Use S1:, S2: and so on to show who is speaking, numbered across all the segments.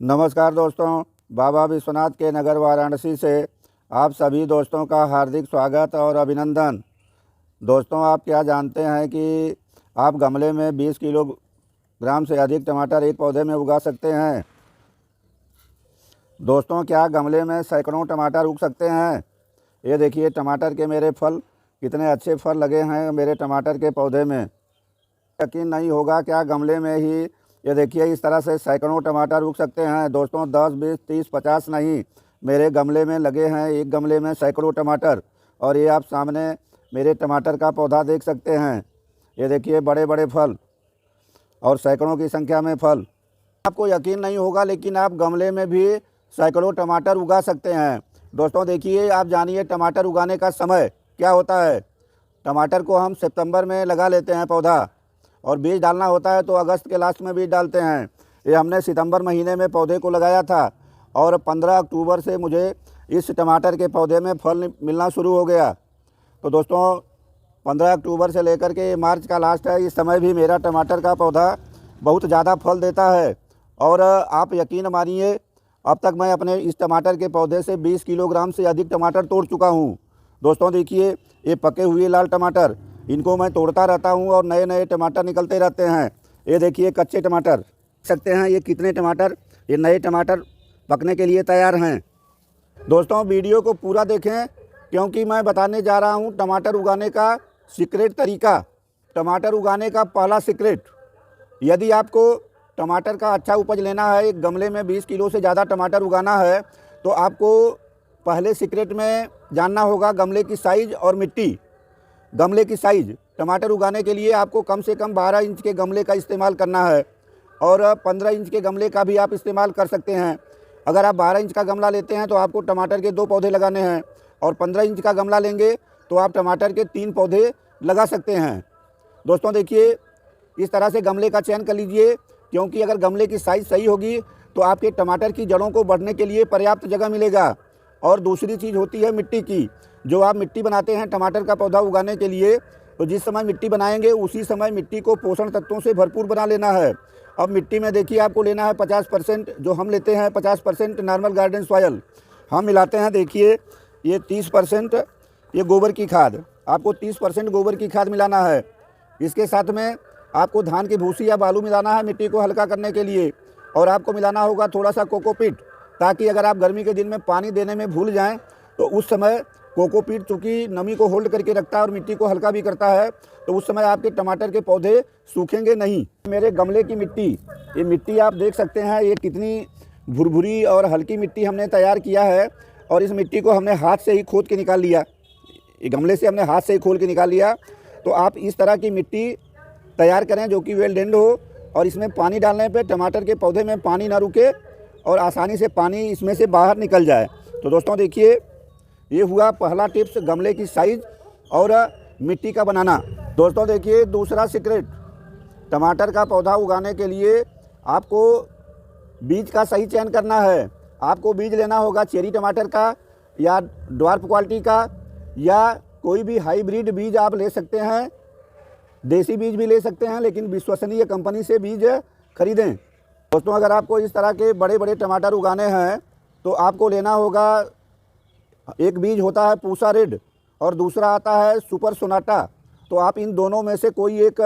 S1: नमस्कार दोस्तों, बाबा विश्वनाथ के नगर वाराणसी से आप सभी दोस्तों का हार्दिक स्वागत और अभिनंदन। दोस्तों, आप क्या जानते हैं कि आप गमले में 20 किलोग्राम से अधिक टमाटर एक पौधे में उगा सकते हैं। दोस्तों, क्या गमले में सैकड़ों टमाटर उग सकते हैं। ये देखिए टमाटर के मेरे फल, कितने अच्छे फल लगे हैं मेरे टमाटर के पौधे में। यकीन नहीं होगा, क्या गमले में ही ये देखिए इस तरह से सैकड़ों टमाटर उग सकते हैं। दोस्तों 10, 20, 30, 50 नहीं, मेरे गमले में लगे हैं एक गमले में सैकड़ों टमाटर। और ये आप सामने मेरे टमाटर का पौधा देख सकते हैं। ये देखिए बड़े बड़े फल और सैकड़ों की संख्या में फल। आपको यकीन नहीं होगा, लेकिन आप गमले में भी सैकड़ों टमाटर उगा सकते हैं। दोस्तों देखिए, आप जानिए टमाटर उगाने का समय क्या होता है। टमाटर को हम सितंबर में लगा लेते हैं पौधा, और बीज डालना होता है तो अगस्त के लास्ट में बीज डालते हैं। ये हमने सितंबर महीने में पौधे को लगाया था और 15 अक्टूबर से मुझे इस टमाटर के पौधे में फल मिलना शुरू हो गया। तो दोस्तों 15 अक्टूबर से लेकर के मार्च का लास्ट है, इस समय भी मेरा टमाटर का पौधा बहुत ज़्यादा फल देता है। और आप यकीन मानिए, अब तक मैं अपने इस टमाटर के पौधे से 20 किलोग्राम से अधिक टमाटर तोड़ चुका हूँ। दोस्तों देखिए, ये पके हुए लाल टमाटर, इनको मैं तोड़ता रहता हूँ और नए नए टमाटर निकलते रहते हैं। ये देखिए कच्चे टमाटर देख सकते हैं, ये कितने टमाटर, ये नए टमाटर पकने के लिए तैयार हैं। दोस्तों वीडियो को पूरा देखें, क्योंकि मैं बताने जा रहा हूँ टमाटर उगाने का सीक्रेट तरीका। टमाटर उगाने का पहला सीक्रेट, यदि आपको टमाटर का अच्छा उपज लेना है, एक गमले में 20 किलो से ज़्यादा टमाटर उगाना है, तो आपको पहले सीक्रेट में जानना होगा गमले की साइज़ और मिट्टी। गमले की साइज़, टमाटर उगाने के लिए आपको कम से कम 12 इंच के गमले का इस्तेमाल करना है, और 15 इंच के गमले का भी आप इस्तेमाल कर सकते हैं। अगर आप 12 इंच का गमला लेते हैं तो आपको टमाटर के 2 पौधे लगाने हैं, और 15 इंच का गमला लेंगे तो आप टमाटर के 3 पौधे लगा सकते हैं। दोस्तों देखिए, इस तरह से गमले का चयन कर लीजिए, क्योंकि अगर गमले की साइज़ सही होगी तो आपके टमाटर की जड़ों को बढ़ने के लिए पर्याप्त जगह मिलेगा। और दूसरी चीज़ होती है मिट्टी की। जो आप मिट्टी बनाते हैं टमाटर का पौधा उगाने के लिए, तो जिस समय मिट्टी बनाएंगे उसी समय मिट्टी को पोषण तत्वों से भरपूर बना लेना है। अब मिट्टी में देखिए आपको लेना है 50%, जो हम लेते हैं 50% नॉर्मल गार्डन सॉयल। हम मिलाते हैं देखिए ये 30% ये गोबर की खाद, आपको 30% गोबर की खाद मिलाना है। इसके साथ में आपको धान की भूसी या बालू मिलाना है मिट्टी को हल्का करने के लिए, और आपको मिलाना होगा थोड़ा सा कोकोपीट, ताकि अगर आप गर्मी के दिन में पानी देने में भूल जाएं तो उस समय कोकोपीट चूँकि नमी को होल्ड करके रखता है और मिट्टी को हल्का भी करता है, तो उस समय आपके टमाटर के पौधे सूखेंगे नहीं। मेरे गमले की मिट्टी, ये मिट्टी आप देख सकते हैं, ये कितनी भुरभुरी और हल्की मिट्टी हमने तैयार किया है। और इस मिट्टी को हमने हाथ से ही खोद के निकाल लिया, ये गमले से हमने हाथ से ही खोल के निकाल लिया। तो आप इस तरह की मिट्टी तैयार करें जो कि वेल ड्रेन्ड हो, और इसमें पानी डालने पर टमाटर के पौधे में पानी ना रुके और आसानी से पानी इसमें से बाहर निकल जाए। तो दोस्तों देखिए, ये हुआ पहला टिप्स, गमले की साइज़ और मिट्टी का बनाना। दोस्तों देखिए दूसरा सीक्रेट, टमाटर का पौधा उगाने के लिए आपको बीज का सही चयन करना है। आपको बीज लेना होगा चेरी टमाटर का, या ड्वार्फ क्वालिटी का, या कोई भी हाइब्रिड बीज आप ले सकते हैं। देसी बीज भी ले सकते हैं, लेकिन विश्वसनीय कंपनी से बीज खरीदें। दोस्तों अगर आपको इस तरह के बड़े बड़े टमाटर उगाने हैं तो आपको लेना होगा, एक बीज होता है पूसा रेड और दूसरा आता है सुपर सोनाटा। तो आप इन दोनों में से कोई एक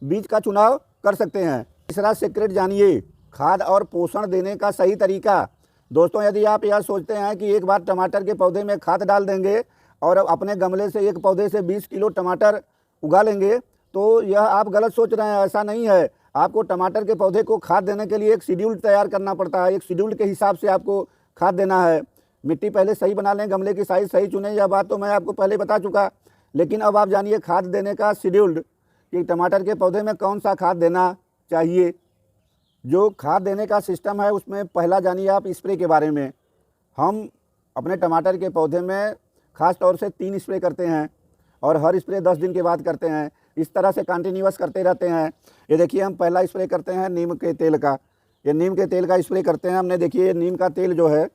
S1: बीज का चुनाव कर सकते हैं। तीसरा सीक्रेट जानिए, खाद और पोषण देने का सही तरीका। दोस्तों यदि आप यह सोचते हैं कि एक बार टमाटर के पौधे में खाद डाल देंगे और अपने गमले से एक पौधे से 20 किलो टमाटर उगा लेंगे, तो यह आप गलत सोच रहे हैं। ऐसा नहीं है। आपको टमाटर के पौधे को खाद देने के लिए एक शेड्यूल तैयार करना पड़ता है। एक शेड्यूल के हिसाब से आपको खाद देना है। मिट्टी पहले सही बना लें, गमले की साइज़ सही चुनें, यह बात तो मैं आपको पहले बता चुका। लेकिन अब आप जानिए खाद देने का शेड्यूल्ड, कि टमाटर के पौधे में कौन सा खाद देना चाहिए। जो खाद देने का सिस्टम है उसमें पहला जानिए आप स्प्रे के बारे में। हम अपने टमाटर के पौधे में ख़ास तौर से 3 स्प्रे करते हैं, और हर स्प्रे 10 दिन के बाद करते हैं। इस तरह से कंटिन्यूअस करते रहते हैं। ये देखिए हम पहला स्प्रे करते हैं नीम के तेल का। ये नीम के तेल का स्प्रे करते हैं हमने। देखिए नीम का तेल जो है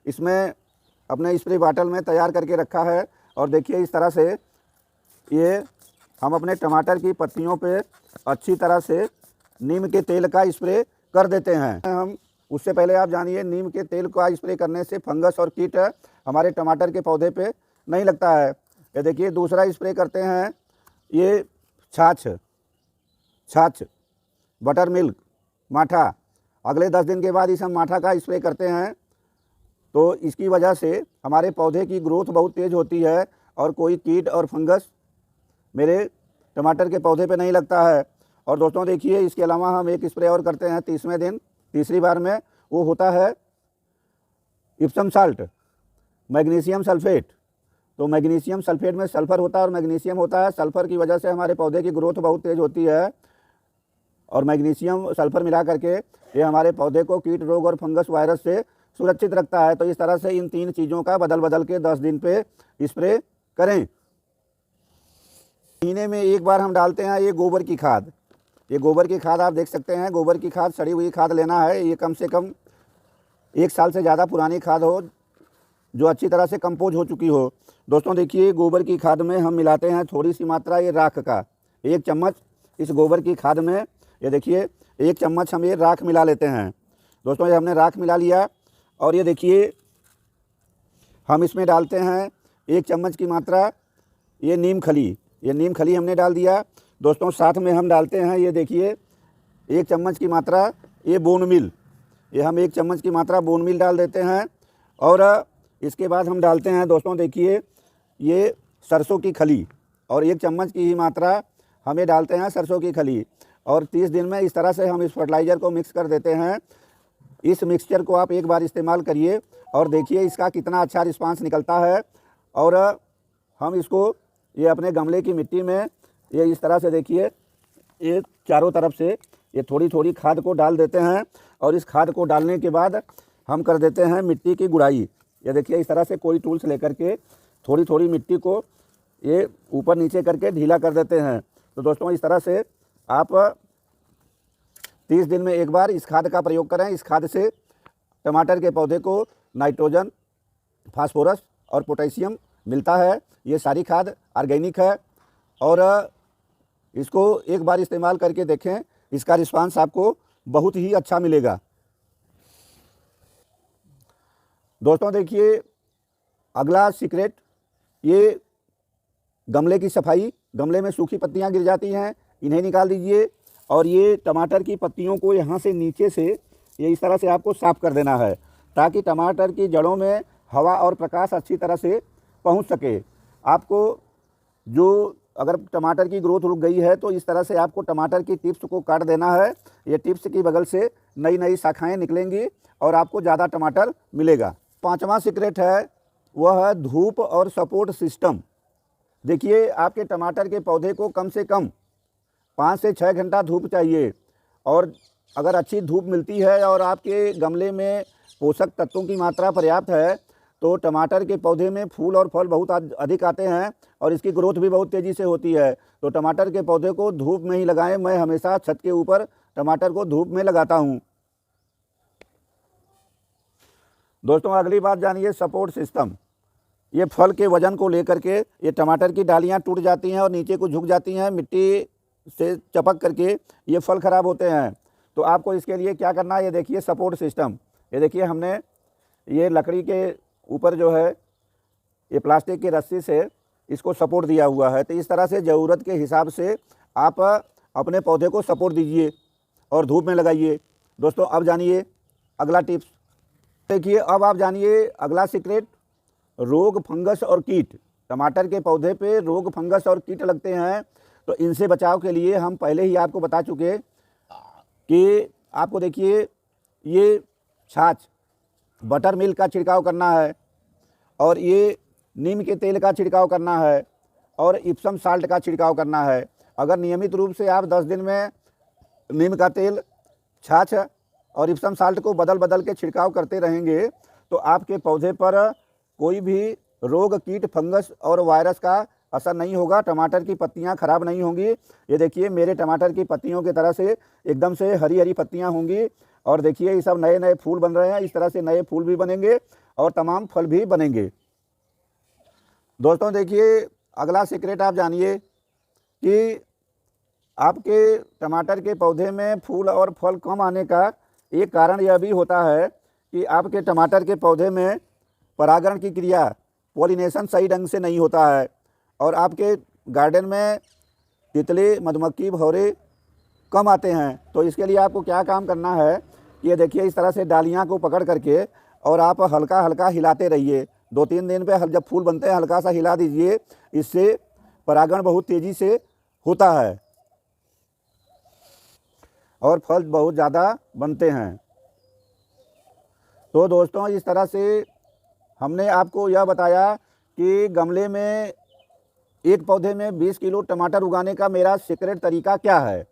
S1: इसमें अपने स्प्रे बॉटल में तैयार करके रखा है, और देखिए इस तरह से ये हम अपने टमाटर की पत्तियों पे अच्छी तरह से नीम के तेल का स्प्रे कर देते हैं। हम उससे पहले आप जानिए नीम के तेल का स्प्रे करने से फंगस और कीट हमारे टमाटर के पौधे पे नहीं लगता है। ये देखिए दूसरा स्प्रे करते हैं, ये छाछ बटर मिल्क माठा। अगले 10 दिन के बाद इस हम माठा का स्प्रे करते हैं, तो इसकी वजह से हमारे पौधे की ग्रोथ बहुत तेज़ होती है और कोई कीट और फंगस मेरे टमाटर के पौधे पे नहीं लगता है। और दोस्तों देखिए इसके अलावा हम एक स्प्रे और करते हैं 30वें दिन, तीसरी बार में, वो होता है इप्सम साल्ट मैग्नीशियम सल्फेट। तो मैग्नीशियम सल्फेट में सल्फ़र होता है और मैग्नीशियम होता है। सल्फ़र की वजह से हमारे पौधे की ग्रोथ बहुत तेज़ होती है और मैग्नीशियम सल्फ़र मिला करके ये हमारे पौधे को कीट रोग और फंगस वायरस से सुरक्षित रखता है। तो इस तरह से इन 3 चीज़ों का बदल बदल के 10 दिन पे स्प्रे करें। महीने में एक बार हम डालते हैं ये गोबर की खाद। ये गोबर की खाद आप देख सकते हैं, गोबर की खाद सड़ी हुई खाद लेना है। ये कम से कम 1 साल से ज़्यादा पुरानी खाद हो, जो अच्छी तरह से कंपोज हो चुकी हो। दोस्तों देखिए गोबर की खाद में हम मिलाते हैं थोड़ी सी मात्रा ये राख का, 1 चम्मच इस गोबर की खाद में, ये देखिए 1 चम्मच हम ये राख मिला लेते हैं। दोस्तों ये हमने राख मिला लिया और ये देखिए हम इसमें डालते हैं 1 चम्मच की मात्रा ये नीम खली। ये नीम खली हमने डाल दिया। दोस्तों साथ में हम डालते हैं ये देखिए 1 चम्मच की मात्रा ये बोन मिल। ये हम 1 चम्मच की मात्रा बोन मिल डाल देते हैं। और इसके बाद हम डालते हैं दोस्तों देखिए ये सरसों की खली, और 1 चम्मच की ही मात्रा हमें डालते हैं सरसों की खली। और 30 दिन में इस तरह से हम इस फर्टिलाइज़र को मिक्स कर देते हैं। इस मिक्सचर को आप एक बार इस्तेमाल करिए और देखिए इसका कितना अच्छा रिस्पांस निकलता है। और हम इसको ये अपने गमले की मिट्टी में ये इस तरह से देखिए ये चारों तरफ से ये थोड़ी थोड़ी खाद को डाल देते हैं। और इस खाद को डालने के बाद हम कर देते हैं मिट्टी की गुड़ाई। ये देखिए इस तरह से कोई टूल्स लेकर के थोड़ी थोड़ी मिट्टी को ये ऊपर नीचे करके ढीला कर देते हैं। तो दोस्तों इस तरह से आप 30 दिन में एक बार इस खाद का प्रयोग करें। इस खाद से टमाटर के पौधे को नाइट्रोजन, फास्फोरस और पोटेशियम मिलता है। ये सारी खाद ऑर्गेनिक है और इसको एक बार इस्तेमाल करके देखें, इसका रिस्पांस आपको बहुत ही अच्छा मिलेगा। दोस्तों देखिए अगला सीक्रेट, ये गमले की सफाई। गमले में सूखी पत्तियां गिर जाती हैं, इन्हें निकाल दीजिए और ये टमाटर की पत्तियों को यहाँ से नीचे से ये इस तरह से आपको साफ़ कर देना है, ताकि टमाटर की जड़ों में हवा और प्रकाश अच्छी तरह से पहुँच सके। आपको जो अगर टमाटर की ग्रोथ रुक गई है तो इस तरह से आपको टमाटर की टिप्स को काट देना है। ये टिप्स की बगल से नई नई शाखाएं निकलेंगी और आपको ज़्यादा टमाटर मिलेगा। 5वां सीक्रेट है वह है धूप और सपोर्ट सिस्टम। देखिए आपके टमाटर के पौधे को कम से कम 5 से 6 घंटा धूप चाहिए। और अगर अच्छी धूप मिलती है और आपके गमले में पोषक तत्वों की मात्रा पर्याप्त है तो टमाटर के पौधे में फूल और फल बहुत अधिक आते हैं और इसकी ग्रोथ भी बहुत तेज़ी से होती है। तो टमाटर के पौधे को धूप में ही लगाएं। मैं हमेशा छत के ऊपर टमाटर को धूप में लगाता हूं। दोस्तों अगली बात जानिए सपोर्ट सिस्टम। ये फल के वजन को लेकर के ये टमाटर की डालियां टूट जाती हैं और नीचे को झुक जाती हैं, मिट्टी से चपक करके ये फल ख़राब होते हैं। तो आपको इसके लिए क्या करना है, ये देखिए सपोर्ट सिस्टम। ये देखिए हमने ये लकड़ी के ऊपर जो है ये प्लास्टिक की रस्सी से इसको सपोर्ट दिया हुआ है। तो इस तरह से ज़रूरत के हिसाब से आप अपने पौधे को सपोर्ट दीजिए और धूप में लगाइए। दोस्तों अब जानिए अगला टिप्स। देखिए अब आप जानिए अगला सीक्रेट, रोग, फंगस और कीट। टमाटर के पौधे पे रोग, फंगस और कीट लगते हैं, तो इनसे बचाव के लिए हम पहले ही आपको बता चुके कि आपको देखिए ये छाछ बटर मिल्क का छिड़काव करना है और ये नीम के तेल का छिड़काव करना है और इप्सम साल्ट का छिड़काव करना है। अगर नियमित रूप से आप 10 दिन में नीम का तेल, छाछ और इप्सम साल्ट को बदल बदल के छिड़काव करते रहेंगे तो आपके पौधे पर कोई भी रोग, कीट, फंगस और वायरस का असर नहीं होगा। टमाटर की पत्तियां खराब नहीं होंगी। ये देखिए मेरे टमाटर की पत्तियों की तरह से एकदम से हरी हरी पत्तियां होंगी और देखिए ये सब नए नए फूल बन रहे हैं। इस तरह से नए फूल भी बनेंगे और तमाम फल भी बनेंगे। दोस्तों देखिए अगला सीक्रेट आप जानिए कि आपके टमाटर के पौधे में फूल और फल कम आने का एक कारण यह भी होता है कि आपके टमाटर के पौधे में परागण की क्रिया, पॉलिनेशन सही ढंग से नहीं होता है और आपके गार्डन में तितली, मधुमक्खी, भौरे कम आते हैं। तो इसके लिए आपको क्या काम करना है कि ये देखिए इस तरह से डालियाँ को पकड़ करके और आप हल्का हल्का हिलाते रहिए। 2-3 दिन पे जब फूल बनते हैं हल्का सा हिला दीजिए, इससे परागण बहुत तेज़ी से होता है और फल बहुत ज़्यादा बनते हैं। तो दोस्तों, इस तरह से हमने आपको यह बताया कि गमले में एक पौधे में 20 किलो टमाटर उगाने का मेरा सीक्रेट तरीका क्या है।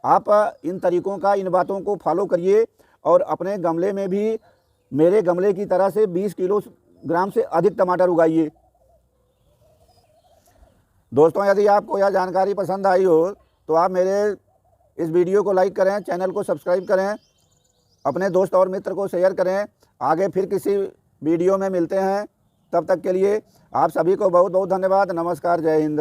S1: आप इन तरीकों का, इन बातों को फॉलो करिए और अपने गमले में भी मेरे गमले की तरह से 20 किलोग्राम से अधिक टमाटर उगाइए। दोस्तों, यदि आपको यह जानकारी पसंद आई हो तो आप मेरे इस वीडियो को लाइक करें, चैनल को सब्सक्राइब करें, अपने दोस्त और मित्र को शेयर करें। आगे फिर किसी वीडियो में मिलते हैं, तब तक के लिए आप सभी को बहुत बहुत धन्यवाद। नमस्कार, जय हिंद।